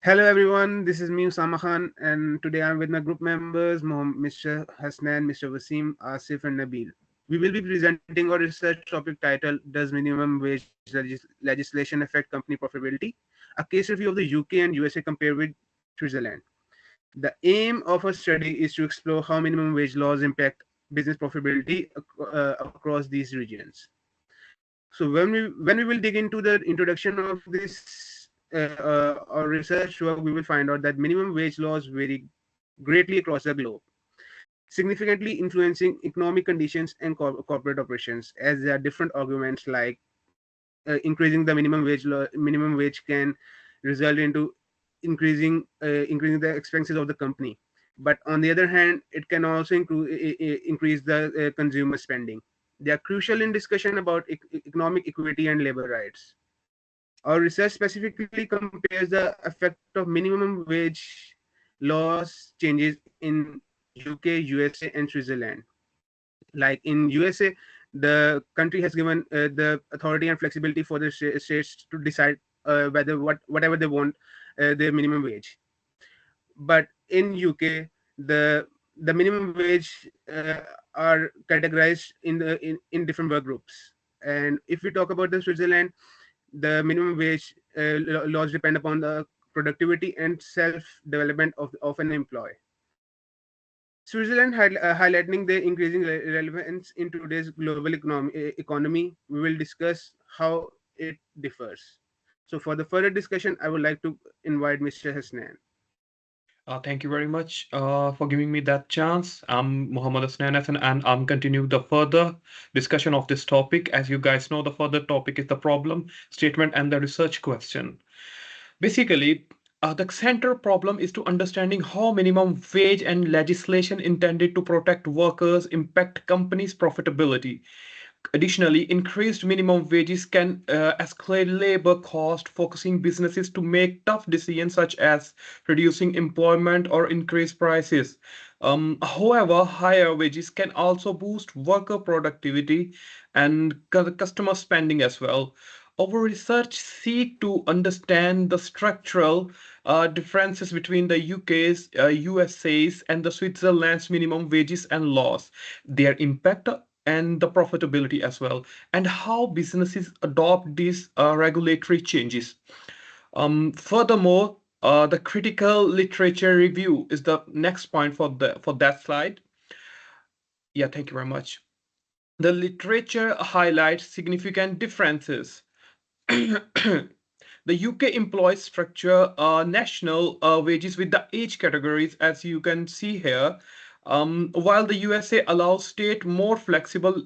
Hello everyone, this is me Usama Khan, and today I'm with my group members Mr. Hasnan, Mr. Wasim, Asif, and Nabil. We will be presenting our research topic titled Does Minimum Wage Legislation Affect Company Profitability? A case review of the UK and USA compared with Switzerland. The aim of our study is to explore how minimum wage laws impact business profitability across these regions. So when we will dig into the introduction of this our research work, we will find out that minimum wage laws vary greatly across the globe, significantly influencing economic conditions and corporate operations. As there are different arguments like increasing the minimum wage can result into increasing the expenses of the company, but on the other hand, it can also increase the consumer spending. They are crucial in discussion about economic equity and labor rights. Our research specifically compares the effect of minimum wage laws changes in UK, USA, and Switzerland. Like in USA, the country has given the authority and flexibility for the states to decide whether whatever they want their minimum wage. But in UK, the minimum wage are categorized in different work groups. And if we talk about the Switzerland, the minimum wage laws depend upon the productivity and self development of an employee. Switzerland highlighting the increasing relevance in today's global economy. We will discuss how it differs. So, for the further discussion, I would like to invite Mr. Hasnan. Thank you very much for giving me that chance. I'm Muhammad Asnan Hassan, and I'm continuing the further discussion of this topic. As you guys know, the further topic is the problem statement and the research question. Basically, the center problem is to understanding how minimum wage and legislation intended to protect workers impact companies' profitability. Additionally, increased minimum wages can escalate labor cost, forcing businesses to make tough decisions such as reducing employment or increase prices. However, higher wages can also boost worker productivity and customer spending as well. Our research seek to understand the structural differences between the UK's, USA's, and the Switzerland's minimum wages and laws, their impact and the profitability as well, and how businesses adopt these regulatory changes. Furthermore, the critical literature review is the next point for that slide. Yeah, thank you very much. The literature highlights significant differences. The UK employs structure national wages with the age categories, as you can see here, while the USA allows state more flexible,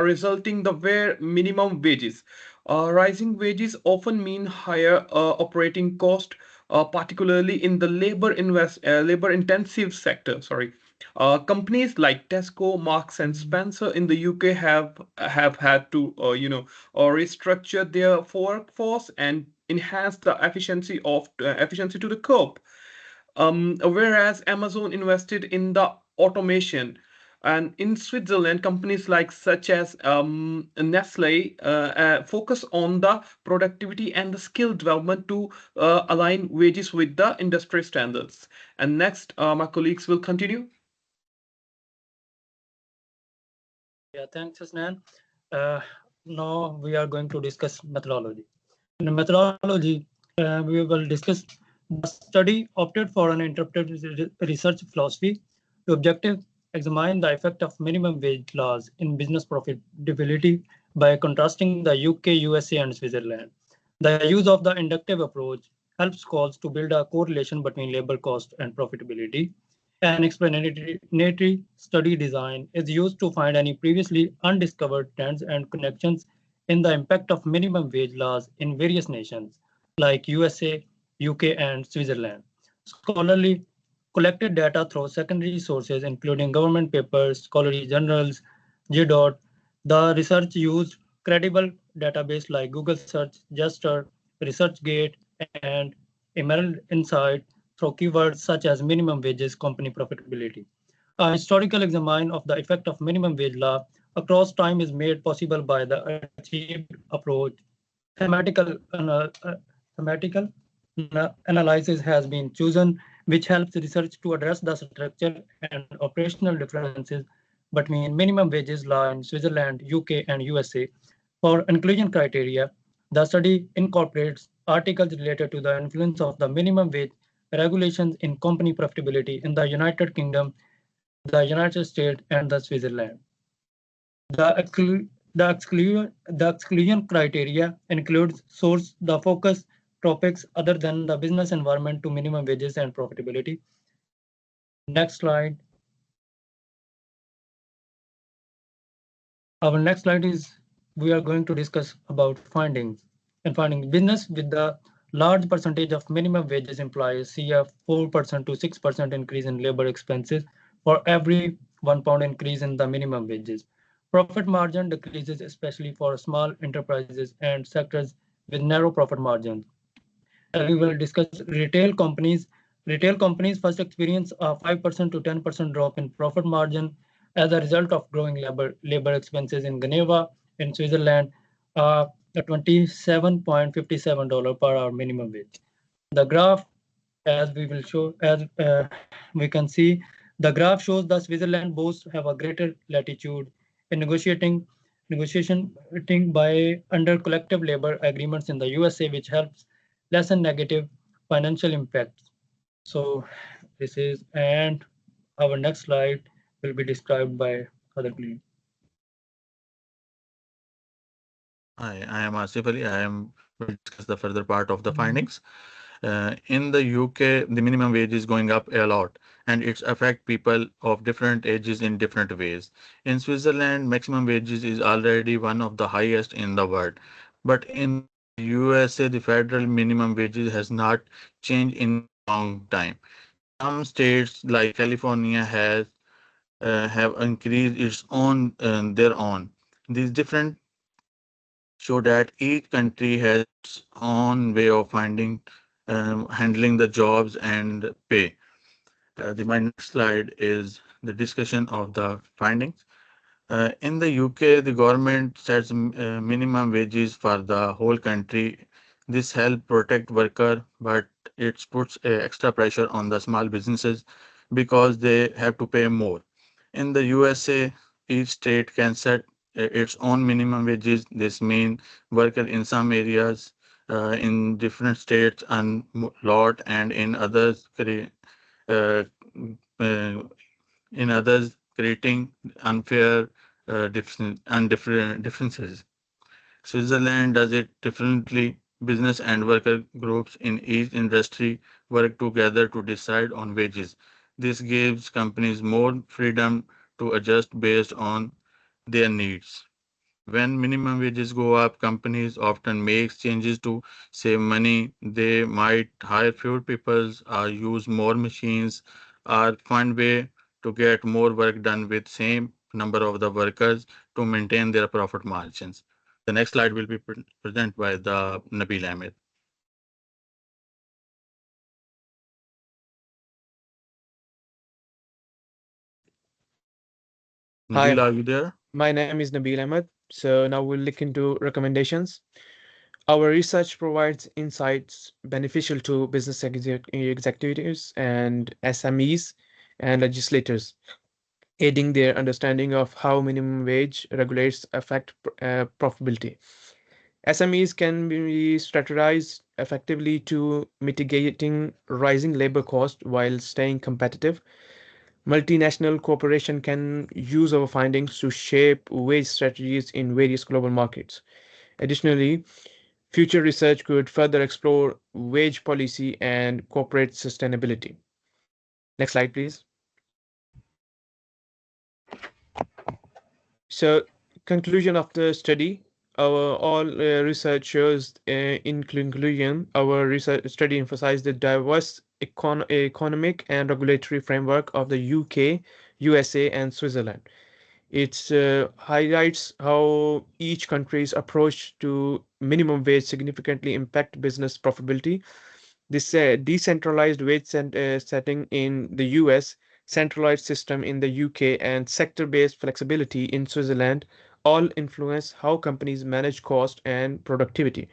resulting the where minimum wages. Rising wages often mean higher operating cost, particularly in the labor intensive sector. Sorry. Companies like Tesco, Marks and Spencer in the UK have had to restructure their workforce and enhance the efficiency to the curb. Whereas Amazon invested in the automation. And in Switzerland, companies like such as Nestle focus on the productivity and the skill development to align wages with the industry standards. And next, my colleagues will continue. Yeah, thanks, Hasnan. Uh, Now we are going to discuss methodology. In methodology, we will discuss the study opted for an interpretive research philosophy to objective examine the effect of minimum wage laws in business profitability by contrasting the UK, USA, and Switzerland. The use of the inductive approach helps scholars to build a correlation between labor cost and profitability. An explanatory study design is used to find any previously undiscovered trends and connections in the impact of minimum wage laws in various nations like USA, UK, and Switzerland. Scholarly collected data through secondary sources, including government papers, scholarly journals, GDOT. The research used credible database like Google Search, Juster, ResearchGate, and Emerald Insight through keywords such as minimum wages, company profitability. A historical examine of the effect of minimum wage law across time is made possible by the achieved approach, thematical, thematical analysis has been chosen, which helps research to address the structure and operational differences between minimum wages law in Switzerland, UK, and USA. For inclusion criteria, the study incorporates articles related to the influence of the minimum wage regulations in company profitability in the United Kingdom, the United States, and the Switzerland. The, the exclusion criteria includes source, the focus topics other than the business environment to minimum wages and profitability. Next slide. Our next slide is we are going to discuss about findings. And findings business with the large percentage of minimum wages employees see a 4% to 6% increase in labor expenses for every £1 increase in the minimum wages. Profit margin decreases especially for small enterprises and sectors with narrow profit margins. As we will discuss retail companies first experience a 5% to 10% drop in profit margin as a result of growing labor expenses in Geneva, in Switzerland, a $27.57 per hour minimum wage. The graph, as we will show, as we can see, the graph shows that Switzerland boasts have a greater latitude in negotiating by under collective labor agreements in the USA, which helps lessen negative financial impacts. So this is, and our next slide will be described by other colleague. Hi, I am Asif Ali. I am will discuss the further part of the findings. In the UK, the minimum wage is going up a lot, and it's affect people of different ages in different ways. In Switzerland, maximum wages is already one of the highest in the world, but in the USA, the federal minimum wages has not changed in a long time. Some states like California has have increased its own their own. These different show that each country has its own way of finding handling the jobs and pay. My next slide is the discussion of the findings. In the UK, the government sets minimum wages for the whole country. This helps protect worker, but it puts extra pressure on the small businesses because they have to pay more. In the USA, each state can set its own minimum wages. This means worker in some areas in different states and lot, and uh, uh, in others creating unfair differences. Switzerland does it differently. Business and worker groups in each industry work together to decide on wages. This gives companies more freedom to adjust based on their needs. When minimum wages go up, companies often make changes to save money. They might hire fewer people or use more machines or find way to get more work done with same number of the workers to maintain their profit margins. The next slide will be presented by the Nabil Ahmed. Nabil, Hi, are you there? my name is Nabil Ahmed. So now we'll look into recommendations. Our research provides insights beneficial to business executives and SMEs and legislators, aiding their understanding of how minimum wage regulates affect profitability. SMEs can be strategized effectively to mitigating rising labor costs while staying competitive. Multinational corporation can use our findings to shape wage strategies in various global markets. Additionally, future research could further explore wage policy and corporate sustainability. Next slide, please. So, conclusion of the study. Our all research shows, in conclusion, our research study emphasized the diverse economic and regulatory framework of the UK, USA, and Switzerland. It highlights how each country's approach to minimum wage significantly impact business profitability. This decentralized wage setting in the US, centralized system in the UK, and sector-based flexibility in Switzerland all influence how companies manage cost and productivity.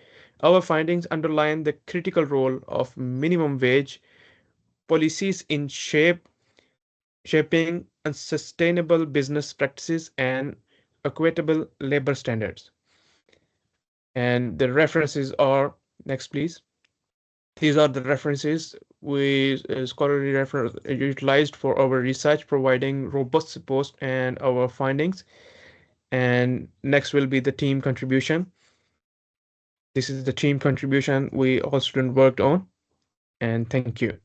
Our findings underline the critical role of minimum wage policies in shaping unsustainable business practices and equitable labor standards. And the references are, next please. These are the references we scholarly reference utilized for our research, providing robust support and our findings. And next will be the team contribution. This is the team contribution we all students worked on. And thank you.